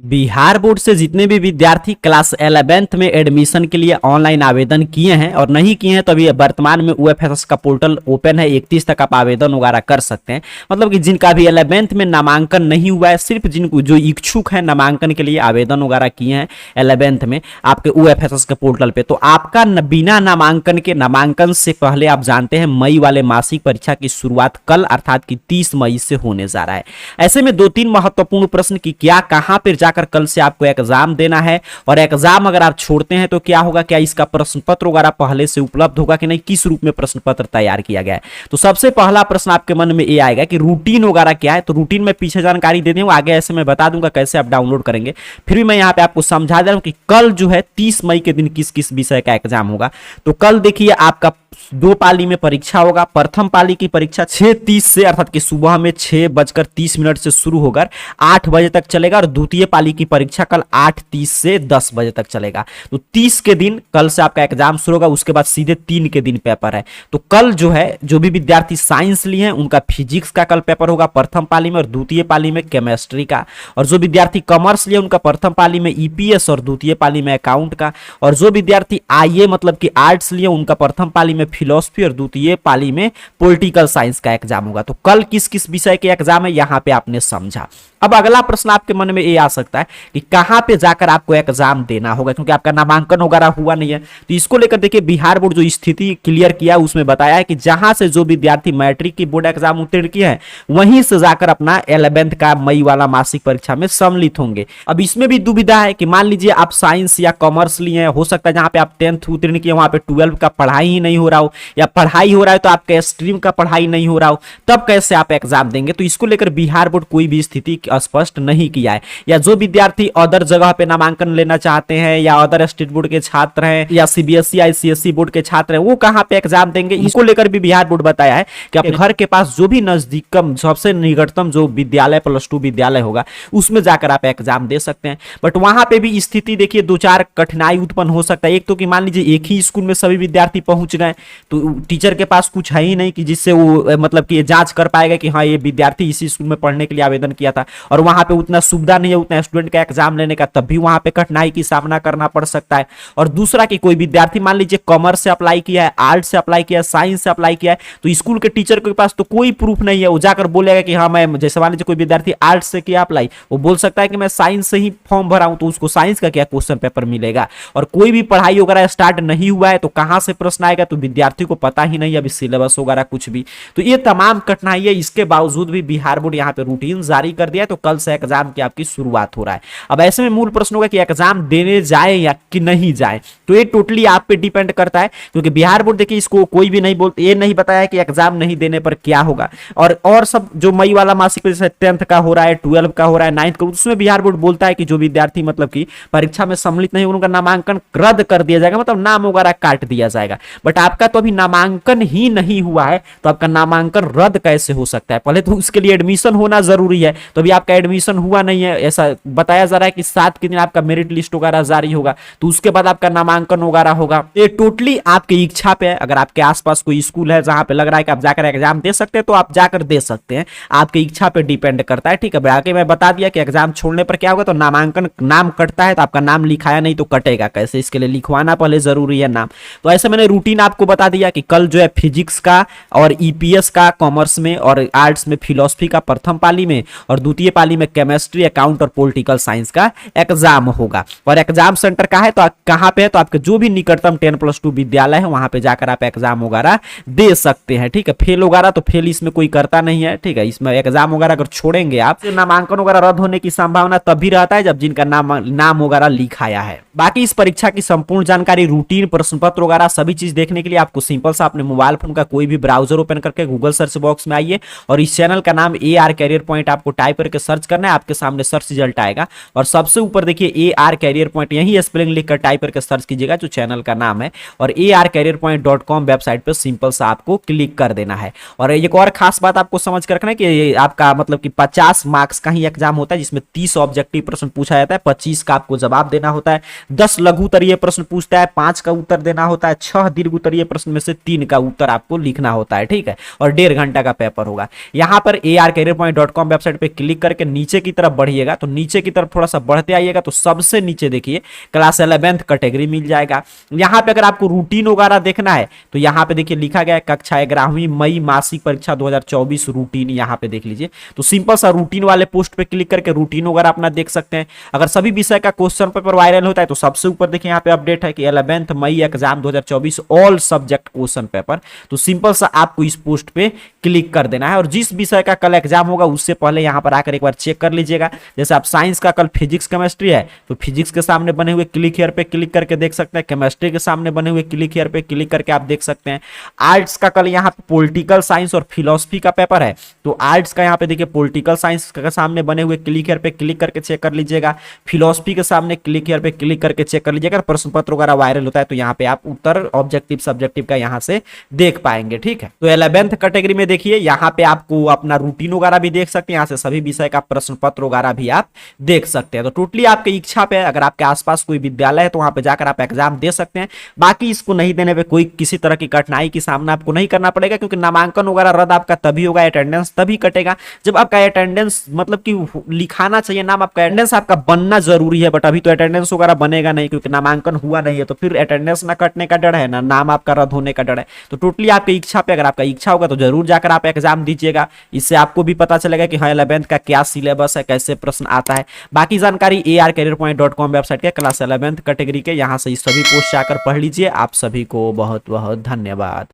Bihar board से जितने भी विद्यार्थी क्लास 11th में एडमिशन के लिए ऑनलाइन आवेदन किए हैं और नहीं किए हैं तो अभी वर्तमान में यूएफएसएस का पोर्टल ओपन है। 31 तक आप आवेदन वगैरह कर सकते हैं। मतलब कि जिनका भी 11th में नामांकन नहीं हुआ है, सिर्फ जिनको जो इच्छुक है नामांकन के लिए आवेदन वगैरह किए हैं 11th में आपके यूएफएसएस के पोर्टल पे, तो आपका बिना नामांकन के, नामांकन से पहले आप जानते हैं मई वाले मासिक परीक्षा की शुरुआत कल अर्थात कि 30 मई से होने जा रहा है। ऐसे में 2-3 महत्वपूर्ण प्रश्न की क्या कहां पर जाकर कल से आपको एग्जाम देना है, और एग्जाम अगर आप छोड़ते हैं तो क्या होगा, क्या इसका प्रश्न पत्र वगैरह पहले से उपलब्ध होगा कि नहीं, किस रूप में प्रश्न पत्र तैयार किया गया है। तो सबसे पहला प्रश्न आपके मन में ये आएगा कि रूटीन वगैरह क्या है। तो रूटीन में पीछे जानकारी दे दूंगा, आगे ऐसे मैं बता दूंगा कैसे आप डाउनलोड करेंगे। फिर भी मैं यहाँ पे आपको समझा दे रहा हूं कि कल जो है 30 मई के दिन किस किस विषय का एग्जाम होगा। तो कल देखिए आपका 2 पाली में परीक्षा होगा। प्रथम पाली की परीक्षा 6:30 से अर्थात कि सुबह में 6:30 से शुरू होकर 8 बजे तक चलेगा, और द्वितीय पाली की परीक्षा कल 8:30 से 10 बजे तक चलेगा। तो 30 के दिन कल से आपका एग्जाम शुरू होगा, उसके बाद सीधे 3 के दिन पेपर है। तो कल जो है जो भी विद्यार्थी साइंस लिए हैं उनका फिजिक्स का कल पेपर होगा प्रथम पाली में, और द्वितीय पाली में केमिस्ट्री का। और जो विद्यार्थी कॉमर्स लिए उनका प्रथम पाली में ईपीएस और द्वितीय पाली में अकाउंट का। और जो विद्यार्थी आईए मतलब कि आर्ट्स लिए उनका प्रथम पाली में फिलोसफी और द्वितीय पाली में पॉलिटिकल साइंस का एग्जाम होगा। तो कल किस किस विषय के एग्जाम है यहां पे आपने समझा। अब अगला प्रश्न आपके मन में ये आ सकता है कि कहां पे जाकर आपको एग्जाम देना होगा, क्योंकि आपका नामांकन वगैरह हुआ नहीं है। तो इसको लेकर देखिए बिहार बोर्ड जो स्थिति क्लियर किया उसमें बताया है कि जहां से जो विद्यार्थी मैट्रिक की बोर्ड एग्जाम उत्तीर्ण किए हैं वहीं से जाकर अपना 11th का मई वाला मासिक परीक्षा में सम्मिलित होंगे। अब इसमें भी दुविधा है कि मान लीजिए आप साइंस या कॉमर्स लिए हैं, हो सकता है जहां पे आप 10th उत्तीर्ण किए वहां पे 12 का पढ़ाई ही नहीं हो रहा हो, या पढ़ाई हो रहा है तो आपके स्ट्रीम का पढ़ाई नहीं हो रहा हो, तब कैसे आप एग्जाम देंगे। तो इसको लेकर बिहार बोर्ड कोई भी स्थिति स्पष्ट नहीं किया है। या जो विद्यार्थी अदर जगह पे नामांकन लेना चाहते हैं, या अदर स्टेट बोर्ड के छात्र हैं, या सीबीएसई आईसीएसई बोर्ड के छात्र हैं, वो कहां पे एग्जाम देंगे, इसको लेकर भी बिहार बोर्ड बताया है कि अपने घर के पास जो भी नजदीकतम सबसे निकटतम जो विद्यालय +2 विद्यालय होगा उसमें जाकर आप एग्जाम दे सकते हैं। बट वहां पे भी स्थिति देखिए 2-4 कठिनाई उत्पन्न हो सकता है। एक तो कि मान लीजिए एक ही स्कूल में सभी विद्यार्थी पहुंच गए तो टीचर के पास कुछ है ही नहीं कि जिससे वो मतलब कि जांच कर पाएगा कि हाँ ये विद्यार्थी इसी स्कूल में पढ़ने के लिए आवेदन किया था, और वहां पे उतना सुविधा नहीं है उतना स्टूडेंट का एग्जाम लेने का, तब भी वहां पे कठिनाई की सामना करना पड़ सकता है। और दूसरा कि कोई विद्यार्थी मान लीजिए कॉमर्स से अप्लाई किया है, आर्ट्स से अप्लाई किया है, साइंस से अप्लाई किया है, तो स्कूल के टीचर के पास तो कोई प्रूफ नहीं है। वो जाकर बोलेगा कि हाँ मैं, जैसे मान लीजिए कोई विद्यार्थी आर्ट्स से किया अप्लाई, वो बोल सकता है कि मैं साइंस से ही फॉर्म भरा हूं, तो उसको साइंस का क्या क्वेश्चन पेपर मिलेगा। और कोई भी पढ़ाई वगैरह स्टार्ट नहीं हुआ है तो कहां से प्रश्न आएगा, तो विद्यार्थी को पता ही नहीं अभी सिलेबस वगैरह कुछ भी। तो ये तमाम कठिनाई है, इसके बावजूद भी बिहार बोर्ड यहाँ पे रूटीन जारी कर दिया है। तो कल से एग्जाम की आपकी शुरुआत हो रहा है। अब ऐसे में मूल प्रश्न होगा कि एग्जाम देने जाए या कि नहीं जाए, तो ये टोटली आप पे डिपेंड करता है। क्योंकि बिहार बोर्ड देखिए इसको कोई भी नहीं बोलते, ये नहीं बताया कि एग्जाम नहीं देने पर क्या होगा। और सब जो मई वाला मासिक परीक्षा 10th का हो रहा है, 12 का हो रहा है, 9th का, उसमें बिहार बोर्ड बोलता है कि जो विद्यार्थी मतलब कि परीक्षा में सम्मिलित नहीं, उनका नामांकन रद्द कर दिया जाएगा, मतलब नाम वगैरह काट दिया जाएगा। बट आपका तो अभी नामांकन ही नहीं हुआ है, तो आपका नामांकन रद्द कैसे हो सकता है। पहले तो उसके लिए एडमिशन होना जरूरी है, तो अभी आपका एडमिशन हुआ नहीं है, ऐसा बताया जा रहा है कि 7 के दिन आपका मेरिट लिस्ट वगैरह जारी होगा, तो उसके बाद आपका नामांकन वगैरह होगा। ये टोटली आपकी इच्छा पे है। अगर आपके आसपास कोई स्कूल है जहां पे लग रहा है कि आप जाकर एग्जाम दे सकते हैं तो आप जाकर दे सकते हैं, आपकी इच्छा पे डिपेंड करता है। ठीक है, आगे मैं बता दिया कि एग्जाम छोड़ने पर क्या होगा। तो नामांकन नाम कटता है तो आपका नाम लिखाया नहीं तो कटेगा कैसे, इसके लिए लिखवाना पहले जरूरी है नाम। तो ऐसे मैंने रूटीन आपको बता दिया कि कल जो है फिजिक्स का और ईपीएस का कॉमर्स में, और आर्ट्स में फिलोसफी का प्रथम पाली में, और द्वितीय पाली में केमिस्ट्री, अकाउंट और पॉलिटिकल साइंस का एग्जाम होगा। और एग्जाम सेंटर का है तो कहां पे है, तो आपके जो भी निकटतम 10+2 विद्यालय है वहां पे जाकर आप एग्जाम वगैरह दे सकते हैं। ठीक है, फेल वगैरह तो फेल इसमें कोई करता नहीं है। ठीक है, इसमें एग्जाम वगैरह अगर छोड़ेंगे आप, नामांकन वगैरह रद्द होने की संभावना तभी रहता है जब जिनका नाम वगैरह लिखाया है। बाकी इस परीक्षा की संपूर्ण जानकारी, रूटीन, प्रश्न पत्र वगैरह सभी चीज देखने के लिए आपको सिंपल सा अपने मोबाइल फोन का कोई भी ब्राउजर ओपन करके गूगल सर्च बॉक्स में आइए, और इस चैनल का नाम AR कैरियर पॉइंट आपको टाइप करके सर्च करना है। आपके सामने सर्च रिजल्ट आएगा, और सबसे ऊपर देखिए AR कैरियर पॉइंट, यही स्पेलिंग लिखकर टाइप करके सर्च कीजिएगा जो चैनल का नाम है, और arcareerpoint.com वेबसाइट पे सिंपल सा आपको क्लिक कर देना है। और एक और खास बात आपको समझ कर रखना है कि आपका मतलब कि 50 मार्क्स का ही एग्जाम होता है, जिसमें 30 ऑब्जेक्टिव प्रश्न पूछा जाता है, 25 का आपको जवाब देना होता है, 10 लघु उत्तरीय प्रश्न पूछता है, 5 का उत्तर देना होता है, 6 दीर्घ उत्तरीय प्रश्न में से 3 का उत्तर आपको लिखना होता है। ठीक है, और 1.5 घंटा का पेपर होगा। यहाँ पर arcareerpoint.com वेबसाइट पे क्लिक करके नीचे की तरफ बढ़िएगा तो नीचे की तरफ थोड़ा सा बढ़ते आइएगा तो सबसे नीचे देखिए क्लास 11th कैटेगरी मिल जाएगा। यहाँ पे अगर आपको रूटीन वगैरह देखना है तो यहाँ पे देखिए लिखा गया है कक्षा 11वीं मई मासिक परीक्षा 2024 रूटीन, यहाँ पे देख लीजिए। तो सिंपल सा रूटीन वाले पोस्ट पे क्लिक करके रूटीन वगैरह अपना देख सकते हैं। अगर सभी विषय का क्वेश्चन पेपर वायरल होता है तो सबसे ऊपर देखिए यहाँ पे अपडेट है कि 11th मई exam 2024 all subject question paper. तो सिंपल सा आपको इस पोस्ट पे क्लिक कर देना है और जिस विषय का कल एग्जाम होगा उससे पहले यहाँ पर आकर एक बार चेक कर लीजिएगा। जैसे आप साइंस का कल फिजिक्स केमिस्ट्री है तो फिजिक्स के सामने बने हुए क्लिक हियर पे क्लिक करके देख सकते हैं, केमिस्ट्री के सामने बने हुए क्लिक हियर पे क्लिक करके आप देख सकते हैं। आर्ट्स का कल यहाँ पे पॉलिटिकल साइंस और फिलोसफी का पेपर है तो आर्ट्स का यहाँ पे देखिए पॉलिटिकल साइंस के सामने बने हुए क्लिक हियर पे क्लिक करके चेक कर लीजिएगा। फिलोसफी के सामने क्लिक हियर पे क्लिक करके चेक कर लीजिएगा। प्रश्न पत्र वगैरह वायरल होता है तो यहाँ पे आप उत्तर ऑब्जेक्टिव सब्जेक्टिव का यहाँ से देख पाएंगे, ठीक है। तो 11th कैटेगरी में देखिए यहाँ पे आपको अपना रूटीन वगैरह भी देख सकते हैं, यहाँ से सभी विषय का प्रश्न पत्र वगैरह भी आप देख सकते हैं। तो टोटली आपकी इच्छा पे, अगर आपके आसपास कोई विद्यालय है तो वहां पे जाकर आप एग्जाम दे सकते हैं। बाकी इसको नहीं देने पे कोई किसी तरह की कठिनाई की सामना आपको नहीं करना पड़ेगा, क्योंकि नामांकन वगैरह रद्द आपका तभी होगा, अटेंडेंस तभी कटेगा जब आपका अटेंडेंस मतलब कि लिखाना चाहिए नाम, आपका अटेंडेंस आपका बनना जरूरी है। बट अभी तो अटेंडेंस वगैरह बनेगा नहीं क्योंकि नामांकन हुआ नहीं है, तो फिर अटेंडेंस ना कटने का डर है ना नाम आपका रद्द होने का डर है। तो टोटली आपकी इच्छा पे, अगर आपका इच्छा होगा तो जरूर जाकर आप एग्जाम दीजिएगा। इससे आपको भी पता चलेगा कि हाँ 11th का क्या सिलेबस है, कैसे प्रश्न आता है। बाकी जानकारी arcareerpoint.com वेबसाइट के क्लास 11th कैटेगरी के यहाँ से सभी पोस्ट जाकर पढ़ लीजिए। आप सभी को बहुत बहुत धन्यवाद।